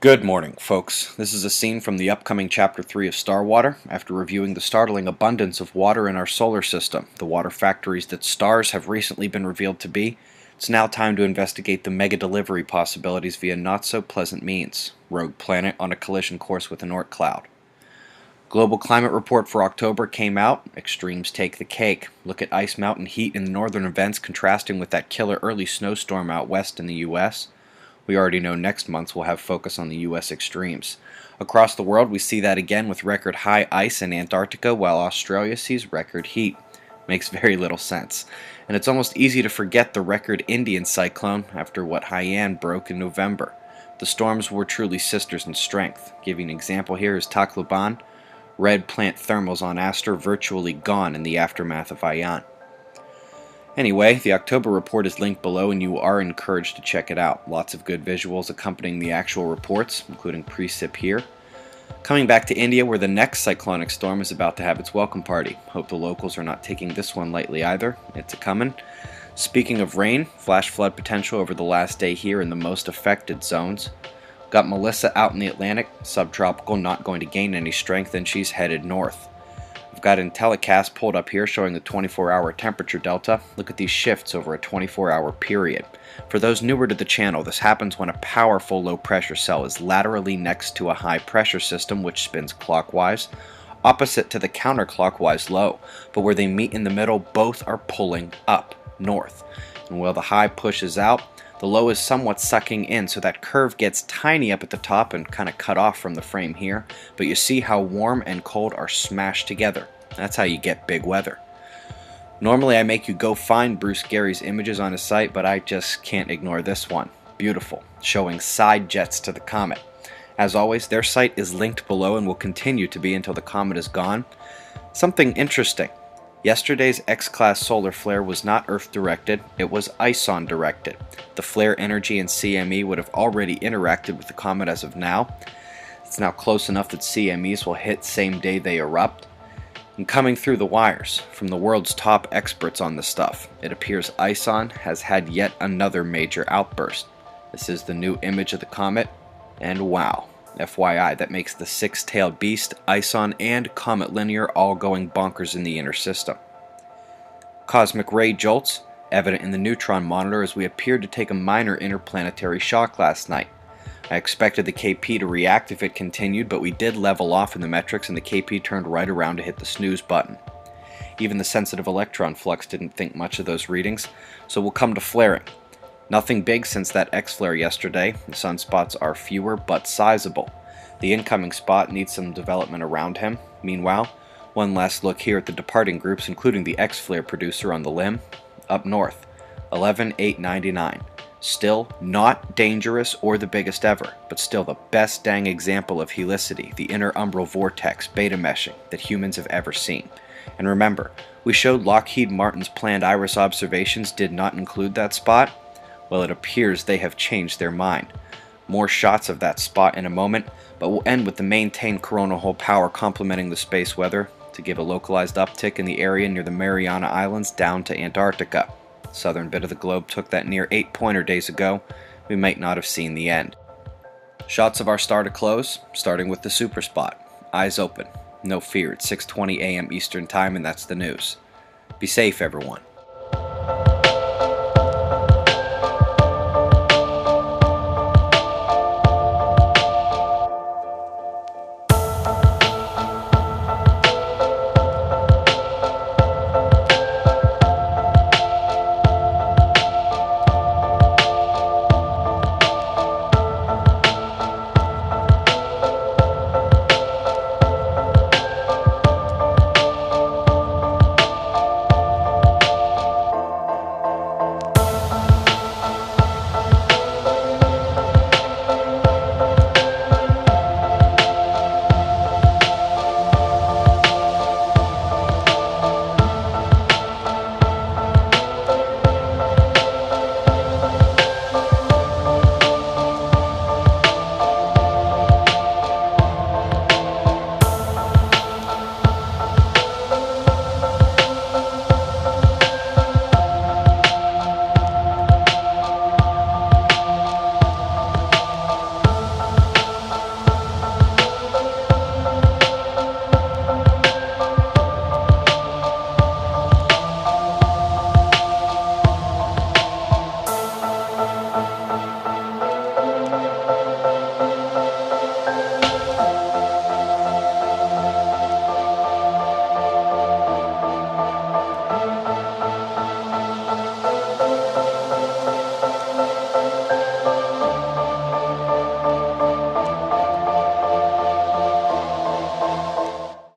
Good morning, folks. This is a scene from the upcoming Chapter 3 of Starwater. After reviewing the startling abundance of water in our solar system, the water factories that stars have recently been revealed to be, it's now time to investigate the mega delivery possibilities via not-so-pleasant means. Rogue planet on a collision course with an Oort cloud. Global climate report for October came out. Extremes take the cake. Look at ice mountain heat in the northern events contrasting with that killer early snowstorm out west in the U.S. We already know next month we'll have focus on the U.S. extremes. Across the world, we see that again with record high ice in Antarctica, while Australia sees record heat. Makes very little sense. And it's almost easy to forget the record Indian cyclone after what Haiyan broke in November. The storms were truly sisters in strength. Giving an example here is Tacloban. Red plant thermals on Aster virtually gone in the aftermath of Haiyan. Anyway, the October report is linked below and you are encouraged to check it out. Lots of good visuals accompanying the actual reports, including precip here. Coming back to India, where the next cyclonic storm is about to have its welcome party. Hope the locals are not taking this one lightly either. It's a-comin'. Speaking of rain, flash flood potential over the last day here in the most affected zones. Got Melissa out in the Atlantic, subtropical, not going to gain any strength, and she's headed north. I've got IntelliCast pulled up here showing the 24-hour temperature delta. Look at these shifts over a 24-hour period. For those newer to the channel, this happens when a powerful low-pressure cell is laterally next to a high-pressure system which spins clockwise, opposite to the counterclockwise low, but where they meet in the middle, both are pulling up, north. And while the high pushes out, the low is somewhat sucking in, so that curve gets tiny up at the top and kind of cut off from the frame here, but you see how warm and cold are smashed together. That's how you get big weather. Normally I make you go find Bruce Gary's images on his site, but I just can't ignore this one. Beautiful, showing side jets to the comet. As always, their site is linked below and will continue to be until the comet is gone. Something interesting. Yesterday's X-class solar flare was not Earth-directed, it was ISON-directed. The flare energy and CME would have already interacted with the comet as of now. It's now close enough that CMEs will hit same day they erupt. And coming through the wires, from the world's top experts on the stuff, it appears ISON has had yet another major outburst. This is the new image of the comet, and wow. FYI, that makes the six-tailed beast, ISON, and Comet Linear all going bonkers in the inner system. Cosmic ray jolts, evident in the neutron monitor as we appeared to take a minor interplanetary shock last night. I expected the KP to react if it continued, but we did level off in the metrics and the KP turned right around to hit the snooze button. Even the sensitive electron flux didn't think much of those readings, so we'll come to flaring. Nothing big since that X-flare yesterday. The sunspots are fewer but sizable. The incoming spot needs some development around him. Meanwhile, one last look here at the departing groups, including the X-flare producer on the limb. Up north, 11,899. Still not dangerous or the biggest ever, but still the best dang example of helicity, the inner umbral vortex, beta meshing, that humans have ever seen. And remember, we showed Lockheed Martin's planned IRIS observations did not include that spot. Well, it appears they have changed their mind. More shots of that spot in a moment, but we'll end with the maintained coronal hole power complementing the space weather to give a localized uptick in the area near the Mariana Islands down to Antarctica. The southern bit of the globe took that near 8-pointer days ago. We might not have seen the end. Shots of our star to close, starting with the super spot. Eyes open. No fear, it's 6:20 a.m. Eastern Time and that's the news. Be safe, everyone.